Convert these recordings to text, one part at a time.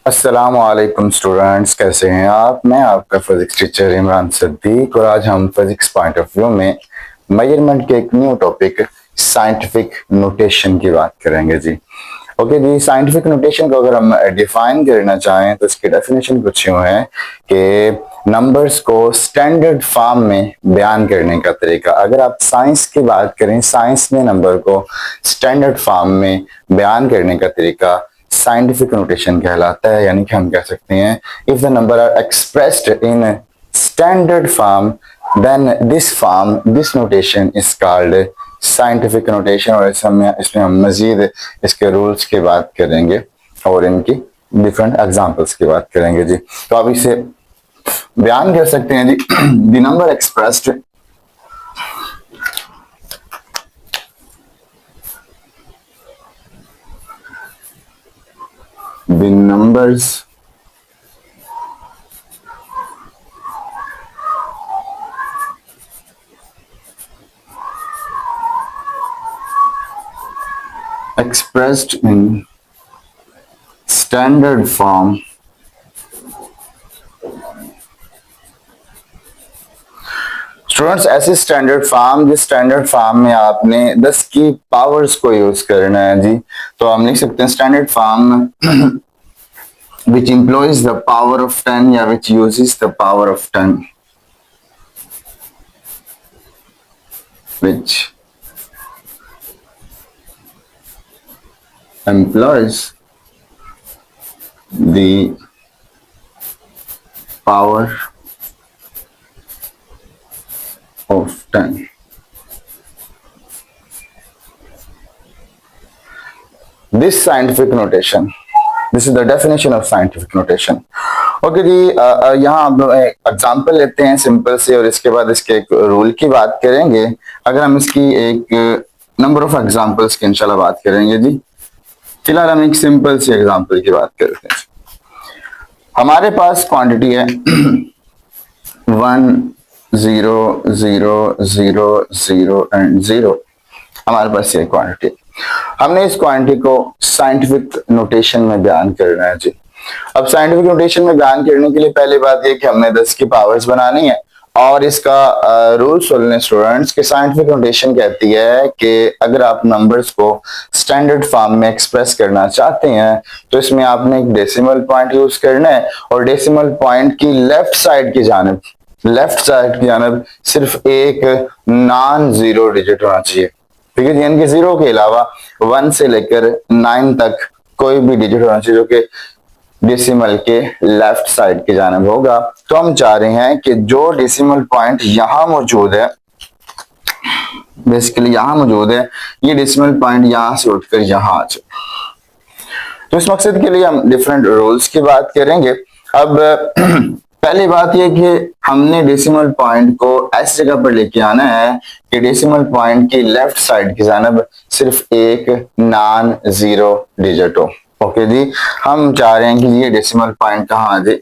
अस्सलामुअलैकुम स्टूडेंट्स, कैसे हैं आप। मैं आपका फिजिक्स टीचर इमरान सिद्दीक और आज हम फिजिक्स पॉइंट ऑफ व्यू में मेजरमेंट के एक न्यू टॉपिक साइंटिफिक नोटेशन की बात करेंगे जी। ओके जी, साइंटिफिक नोटेशन को अगर हम डिफाइन करना चाहें तो इसकी डेफिनेशन कुछ यूं है कि नंबर्स को स्टैंडर्ड फॉर्म में बयान करने का तरीका। अगर आप साइंस की बात करें, साइंस में नंबर को स्टैंडर्ड फॉर्म में बयान करने का तरीका साइंटिफिक नोटेशन कहलाता है। यानी कि हम कह सकते हैं if the number are expressed in standard form then this notation is called scientific notation. और इसमें हम मजीद इसके रूल्स की बात करेंगे और इनकी डिफरेंट एग्जांपल्स की बात करेंगे जी। तो आप इसे बयान कर सकते हैं जी। The number expressed the numbers expressed in standard form students, ऐसे स्टैंडर्ड फॉर्म जिस स्टैंडर्ड फॉर्म में आपने 10 की पावर्स को यूज करना है जी, तो हम लिख सकते हैं standard form which employs the power of 10 या which uses the power of 10, which employs the power of 10. This scientific notation, this is the definition of scientific notation. Okay जी, यहाँ हम एग्जांपल लेते हैं सिंपल से और इसके बाद इसके एक रूल की बात करेंगे। अगर हम इसकी एक नंबर ऑफ एग्जांपल्स की इंशाल्लाह बात करेंगे जी। फिलहाल हम एक सिंपल सी एग्जांपल की बात करते हैं। हमारे पास क्वांटिटी है 1 0 0 0 0 एंड 0। हमारे पास ये क्वांटिटी, हमने इस क्वांटिटी को साइंटिफिक नोटेशन में बयान करना है जी। अब साइंटिफिक नोटेशन में बयान करने के लिए पहली बात यह कि हमने 10 की पावर्स बनानी है और इसका रूल सुनने स्टूडेंट्स के साइंटिफिक नोटेशन कहती है कि अगर आप नंबर्स को स्टैंडर्ड फॉर्म में एक्सप्रेस करना चाहते हैं तो इसमें आपने एक डेसिमल पॉइंट यूज करना है और डेसिमल पॉइंट की लेफ्ट साइड की जानब सिर्फ एक नॉन जीरो डिजिट होना चाहिए। ठीक है, यानी कि 0 के अलावा 1 से लेकर 9 तक कोई भी डिजिट होना चाहिए जो कि डेसिमल के लेफ्ट साइड की जानब होगा। तो हम चाह रहे हैं कि जो डेसिमल पॉइंट यहां मौजूद है, बेसिकली यहां मौजूद है, ये डेसिमल पॉइंट यहां से उठकर यहां आ जाए। तो इस मकसद के लिए हम डिफरेंट रूल्स की बात करेंगे। अब पहली बात यह कि हमने डेसिमल पॉइंट को ऐसी जगह पर लेके आना है कि डेसिमल पॉइंट की लेफ्ट साइड की जानब सिर्फ एक नॉन जीरो डिजिट हो। ओके जी, हम चाह रहे हैं कि ये डेसिमल पॉइंट कहाँ आ जाए,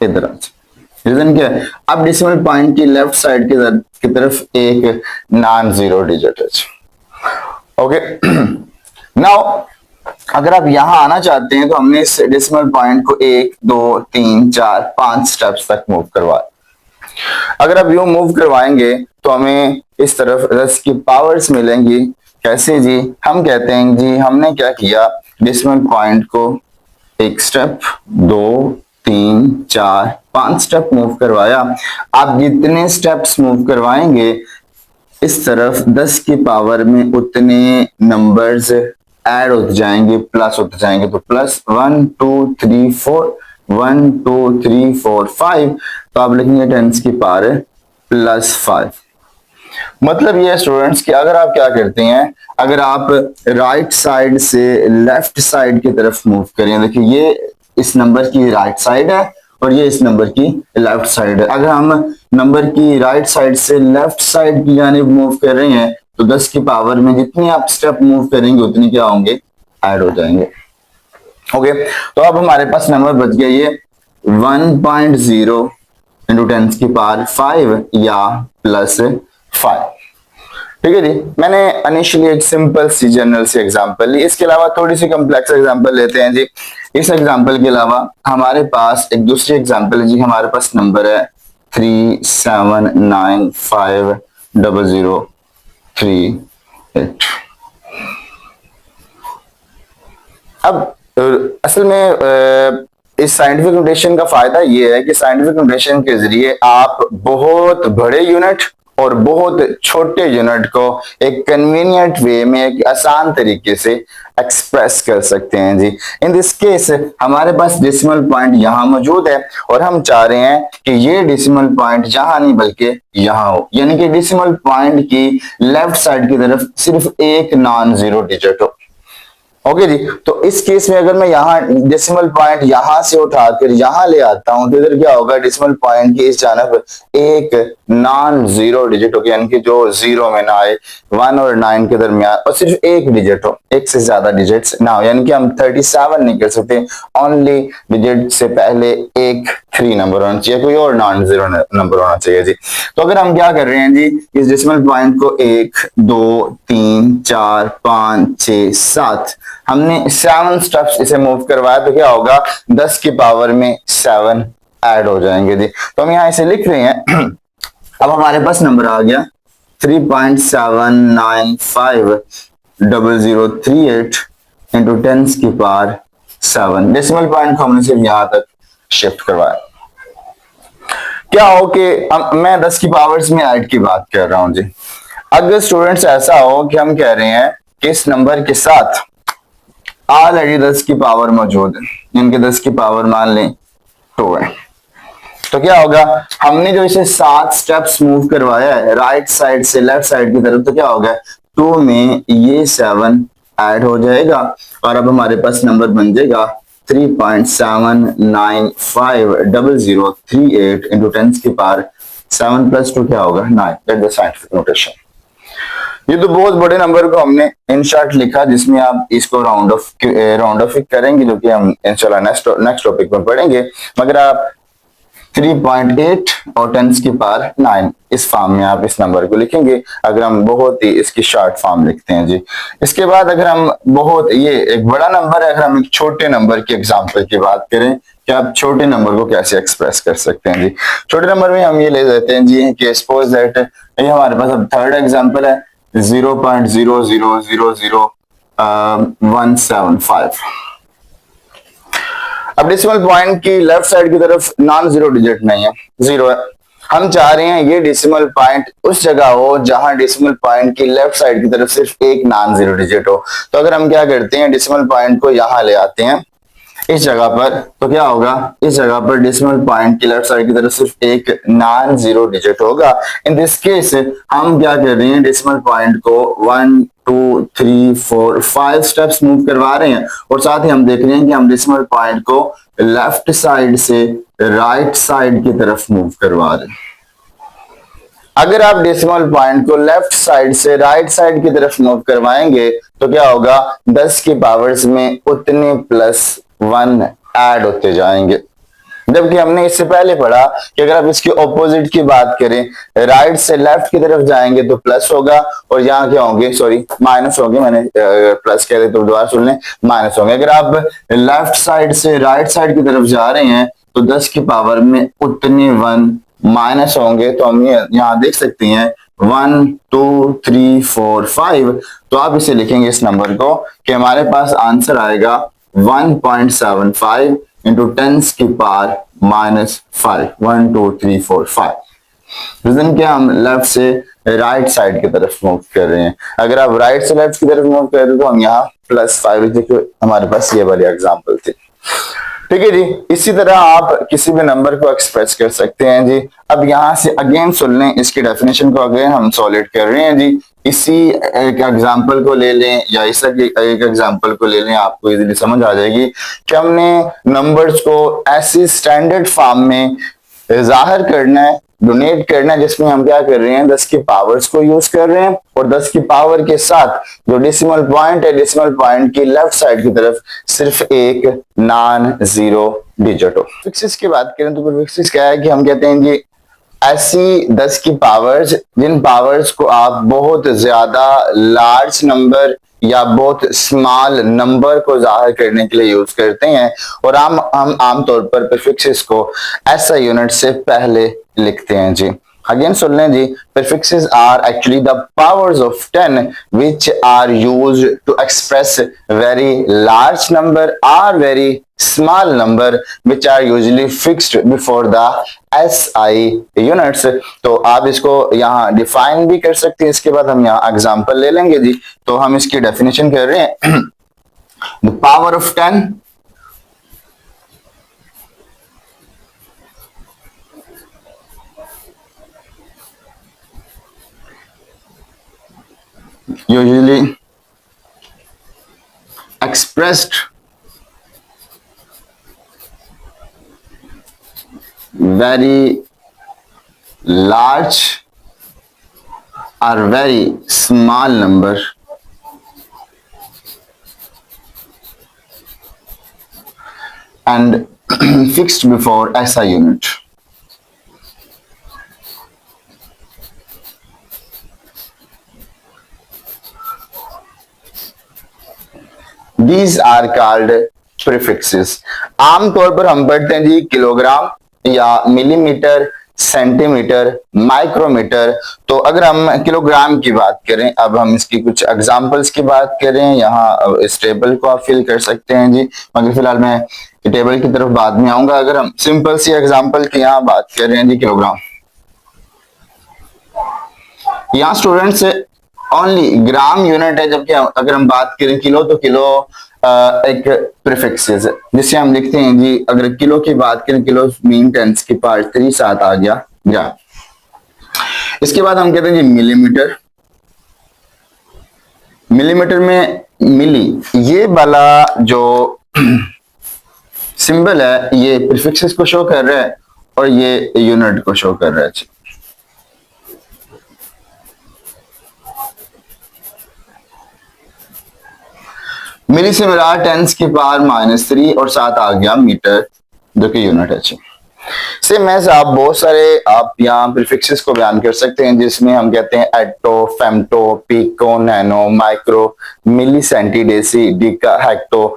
इधर आ जाए। रीजन क्या है, अब डेसिमल पॉइंट की लेफ्ट साइड की तरफ एक नॉन जीरो डिजिट है। ओके, नाउ अगर आप यहां आना चाहते हैं तो हमने इस डेसिमल पॉइंट को 1 2 3 4 5 स्टेप्स तक मूव करवा। अगर आप यूं मूव करवाएंगे तो हमें इस तरफ 10 की पावर्स मिलेंगी। कैसे जी, हम कहते हैं जी हमने क्या किया, डेसिमल पॉइंट को 1 स्टेप 2 3 4 5 स्टेप मूव करवाया। आप जितने स्टेप्स मूव करवाएंगे इस तरफ 10 की पावर में उतने नंबर्स ऐड होते जाएंगे, प्लस होते जाएंगे। तो प्लस 1 2 3 4 1 2 3 4 5, तो आप लिखेंगे 10 की पावर +5। मतलब ये स्टूडेंट्स कि अगर आप क्या करते हैं, अगर आप राइट साइड से लेफ्ट साइड की तरफ मूव करें, देखिए ये इस नंबर की राइट साइड है और ये इस नंबर की लेफ्ट साइड है। अगर हम नंबर की राइट साइड से लेफ्ट साइड की जानिब मूव कर रहे हैं तो 10 की पावर में जितनी आप स्टेप मूव करेंगे उतनी क्या होंगे, ऐड हो जाएंगे। ओके, तो अब हमारे पास नंबर बच गया ये 1.0 इंटू 10 की पावर 5 या +5। ठीक है जी। मैंने इनिशियली एक सिंपल सी जनरल सी एग्जांपल ली, इसके अलावा थोड़ी सी कॉम्प्लेक्स एग्जांपल लेते हैं जी। इस एग्जांपल के अलावा हमारे पास एक दूसरी एग्जांपल है जी। हमारे पास नंबर है 37950038। अब असल में इस साइंटिफिक नोटेशन का फायदा ये है कि साइंटिफिक नोटेशन के जरिए आप बहुत बड़े यूनिट और बहुत छोटे यूनिट को एक कन्वीनियंट वे में, एक आसान तरीके से एक्सप्रेस कर सकते हैं जी। इन दिस केस हमारे पास डेसिमल पॉइंट यहाँ मौजूद है और हम चाह रहे हैं कि ये डेसिमल पॉइंट यहाँ नहीं बल्कि यहाँ हो, यानी कि डेसिमल पॉइंट की लेफ्ट साइड की तरफ सिर्फ एक नॉन जीरो डिजिट हो। ओके जी। तो इस केस में अगर मैं यहाँ डेसिमल पॉइंट यहां से उठाकर यहां ले आता हूं तो इधर क्या होगा, डेसिमल पॉइंट की इस जानब एक नॉन जीरो डिजिट हो, यानी कि जो जीरो में ना आए, 1 और 9 के दरमियान, और सिर्फ एक डिजिट हो, एक से ज्यादा डिजिट्स ना हो, यानी कि हम 37 नहीं कर सकते, ओनली डिजिट से पहले एक 3 नंबर होना चाहिए, कोई और नॉन जीरो नंबर होना चाहिए जी। तो अगर हम क्या कर रहे हैं जी, इस डेसिमल पॉइंट को 1 2 3 4 5 6 7 हमने 7 स्टेप्स इसे मूव करवाया, तो क्या होगा, 10 की पावर में 7 ऐड हो जाएंगे जी। तो हम यहाँ इसे लिख रहे हैं। अब हमारे पास नंबर आ गया 3.7950038 इंटू 10 की पावर 7। डेसिमल पॉइंट को हमने सिर्फ यहां तक शिफ्ट करवाया। क्या हो कि मैं 10 की पावर्स में ऐड की बात कर रहा हूं जी। अगर स्टूडेंट्स ऐसा हो कि हम कह रहे हैं कि इस नंबर के साथ ऑलरेडी 10 की पावर मौजूद है, इनके 10 की पावर मान लें 2 है, तो क्या होगा, हमने जो इसे 7 स्टेप्स मूव करवाया है राइट साइड से लेफ्ट साइड की तरफ, तो क्या होगा, 2 में ये 7 ऐड हो जाएगा और अब हमारे पास नंबर बन जाएगा 3.7950038 इंटू 10 की पावर 7 प्लस 2 क्या होगा, 9। That the scientific notation. ये तो बहुत बड़े नंबर को हमने इन शॉर्ट लिखा, जिसमें आप इसको राउंड ऑफ करेंगे, जो कि हम इंशाल्लाह नेक्स्ट टॉपिक में पढ़ेंगे। मगर आप 3.8 और 10 की पावर 9 इस फॉर्म में आप इस नंबर को लिखेंगे, अगर हम बहुत ही इसकी शॉर्ट फॉर्म लिखते हैं जी। इसके बाद अगर हम बहुत, ये एक बड़ा नंबर है, अगर हम एक छोटे नंबर की एग्जांपल की बात करें कि आप छोटे नंबर को कैसे एक्सप्रेस कर सकते हैं जी। छोटे नंबर में हम ये ले लेते हैं जी कि सपोज दैट ये हमारे पास अब थर्ड एग्जांपल है 0.0000175। अब डेसिमल पॉइंट की लेफ्ट साइड की तरफ नॉन जीरो डिजिट नहीं है, जीरो है। हम चाह रहे हैं ये डेसिमल पॉइंट उस जगह हो जहां डेसिमल पॉइंट की लेफ्ट साइड की तरफ सिर्फ एक नॉन जीरो डिजिट हो। तो अगर हम क्या करते हैं, डेसिमल पॉइंट को यहां ले आते हैं इस जगह पर, तो क्या होगा, इस जगह पर डेसिमल पॉइंट की लेफ्ट साइड की तरफ सिर्फ एक नॉन जीरो डिजिट होगा। इन दिस केस हम क्या कर रहे हैं, डेसिमल पॉइंट को 1 2 3 4 5 स्टेप्स मूव करवा रहे हैं और साथ ही हम देख रहे हैं कि हम डेसिमल पॉइंट को लेफ्ट साइड से राइट साइड की तरफ मूव करवा रहे हैं। अगर आप डेसिमल पॉइंट को लेफ्ट साइड से राइट साइड की तरफ मूव करवाएंगे तो क्या होगा, 10 की पावर्स में उतने +1 ऐड होते जाएंगे। जबकि हमने इससे पहले पढ़ा कि अगर आप इसके ऑपोजिट की बात करें, राइट से लेफ्ट की तरफ जाएंगे तो प्लस होगा और यहाँ क्या होंगे, सॉरी माइनस होंगे, मैंने प्लस कह रहे तो दोबारा सुन लें, माइनस होंगे। अगर आप लेफ्ट साइड से राइट साइड की तरफ जा रहे हैं तो 10 की पावर में उतने 1 माइनस होंगे। तो हम यहाँ देख सकते हैं 1 2 3 4 5। तो आप इसे लिखेंगे इस नंबर को कि हमारे पास आंसर आएगा 1.75 इंटू 10 की पावर -5। 1 2 3 4 5। रीजन क्या, हम लेफ्ट से राइट साइड की तरफ मूव कर रहे हैं। अगर आप राइट से लेफ्ट की तरफ मूव कर रहे हो तो हम यहाँ +5 देखिए, हमारे पास ये वाली एग्जांपल थी। ठीक है जी। इसी तरह आप किसी भी नंबर को एक्सप्रेस कर सकते हैं जी। अब यहाँ से अगेन सुन लें, इसकी डेफिनेशन को अगेन हम सॉलिड कर रहे हैं जी। इसी एक एग्जांपल को ले लें या इस एक एग्जांपल को ले लें, आपको इजीली समझ आ जाएगी कि हमने नंबर्स को ऐसी स्टैंडर्ड फॉर्म में जाहिर करना है, डोनेट करना है, जिसमें हम क्या कर रहे हैं, 10 की पावर्स को यूज कर रहे हैं और 10 की पावर के साथ जो डेसिमल पॉइंट है, डेसिमल पॉइंट की लेफ्ट साइड की तरफ सिर्फ एक नॉन जीरो डिजिट हो। फिक्सेस की बात करें तो फिक्सेस क्या है कि हम कहते हैं जी ऐसी 10 की पावर्स जिन पावर्स को आप बहुत ज्यादा लार्ज नंबर या बहुत स्मॉल नंबर को जाहिर करने के लिए यूज करते हैं, और हम आमतौर पर प्रीफिक्सेस को ऐसा यूनिट से पहले लिखते हैं जी। अगेन सुन लें जी, prefixes are actually the powers of 10 which are used to express very large number or very small number which are usually fixed before the SI units। तो आप इसको यहाँ डिफाइन भी कर सकते हैं, इसके बाद हम यहाँ एग्जांपल ले लेंगे जी। तो हम इसकी डेफिनेशन कर रहे हैं the power of 10 usually expressed very large or very small number and fixed before SI unit। These are called prefixes। आमतौर पर हम पढ़ते हैं जी किलोग्राम या मिलीमीटर, सेंटीमीटर, माइक्रोमीटर। तो अगर हम किलोग्राम की बात करें, अब हम इसकी कुछ एग्जांपल्स की बात करें, यहाँ इस टेबल को आप फिल कर सकते हैं जी, मगर फिलहाल मैं टेबल की तरफ बाद में आऊंगा। अगर हम सिंपल सी एग्जांपल की यहाँ बात कर रहे हैं जी किलोग्राम, यहाँ स्टूडेंट्स ओनली ग्राम यूनिट है, जबकि अगर हम बात करें किलो तो किलो एक प्रीफिक्सेस है जिसे हम लिखते हैं जी। अगर किलो की बात करें, किलो मीन 10 की पावर 3 7 आ गया या। इसके बाद हम कहते हैं जी मिलीमीटर। मिलीमीटर में मिली ये वाला जो सिंबल है ये प्रीफिक्सेस को शो कर रहा है और ये यूनिट को शो कर रहा है। मिली से मिला 10 की पावर -3 और 7 आ गया मीटर, जो कि यूनिट है। सेम ऐसे आप बहुत सारे आप यहाँ प्रीफिक्सेस को बयान कर सकते हैं, जिसमें हम कहते हैं atto, femto, pico, nano, micro, milli, centi, deci, deca, hecto,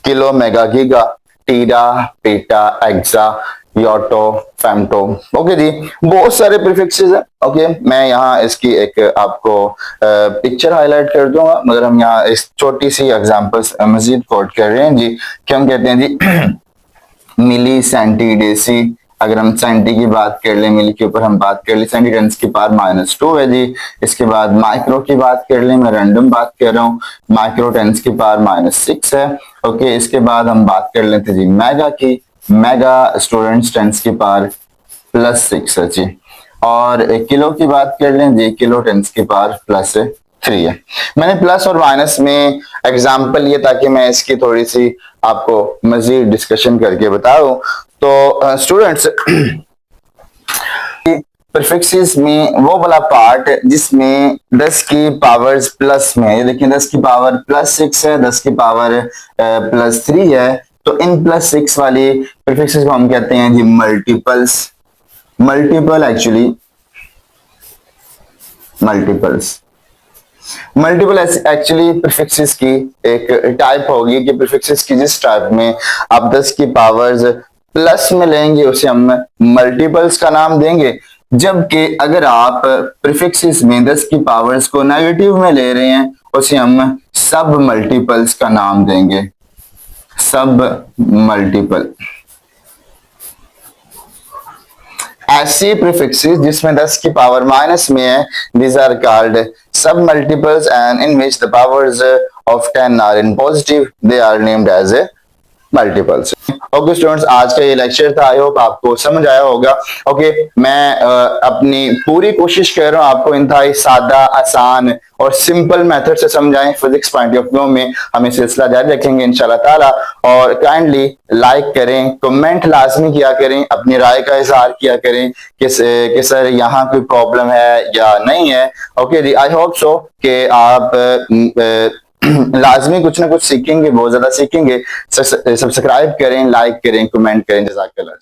kilo, mega, giga, tera, peta, exa, yotta, femto. Okay जी, बहुत सारे प्रीफिक्सेस हैं। ओके, मैं यहाँ इसकी एक आपको पिक्चर हाईलाइट कर दूंगा, मगर हम यहाँ इस छोटी सी एग्जांपल्स मजीद कोट कर रहे हैं जी, कि हम कहते हैं जी मिली, सेंटी, डेसी। अगर हम सेंटी की बात कर ले, मिली के ऊपर हम बात कर ले, सेंटी 10 की पावर -2 है जी। इसके बाद माइक्रो की बात कर ले, मैं रैंडम बात कर रहा हूँ, माइक्रो 10 की पावर -6 है। ओके, इसके बाद हम बात कर लेते जी मेगा की। मेगा स्टूडेंट्स 10 की पावर +6 है जी। और किलो की बात कर लें जी, किलो 10 की पावर +3 है। मैंने प्लस और माइनस में एग्जांपल लिए ताकि मैं इसकी थोड़ी सी आपको मजीद डिस्कशन करके बताऊं। तो स्टूडेंट्स प्रीफिक्सेस में वो वाला पार्ट जिसमें 10 की पावर्स प्लस में, ये देखिए 10 की पावर +6 है, 10 की पावर +3 है। तो इन +6 वाली प्रीफिक्सेस को हम कहते हैं जी मल्टीपल्स। मल्टीपल एक्चुअली प्रीफिक्सेस की एक टाइप होगी कि प्रीफिक्सेस की जिस टाइप में आप 10 की पावर्स प्लस में लेंगे उसे हम मल्टीपल्स का नाम देंगे, जबकि अगर आप प्रीफिक्सेस में 10 की पावर्स को नेगेटिव में ले रहे हैं उसे हम सब मल्टीपल्स का नाम देंगे, सब मल्टीपल। ऐसी प्रीफिक्सेस जिसमें 10 की पावर माइनस में है, these are called sub multiples, and in which the powers of 10 are in positive, they are named as a multiples। Okay students, आज का ये लेक्चर था, आई होप आपको समझ आया होगा। ओके, मैं अपनी पूरी कोशिश कर रहा हूँ आपको इंतहाई सादा, आसान और सिंपल मेथड से समझाएं। फिजिक्स पॉइंट ऑफ व्यू में हमें सिलसिला जारी रखेंगे इंशाल्लाह ताला। और काइंडली लाइक करें, कमेंट लाजमी किया करें, अपनी राय का इजहार किया करें कि सर यहाँ कोई प्रॉब्लम है या नहीं है। Okay ji, I hope so कि आप लाजमी कुछ ना कुछ सीखेंगे, बहुत ज्यादा सीखेंगे। सब्सक्राइब करें, लाइक करें, कमेंट करें। जज़ाकल्लाह।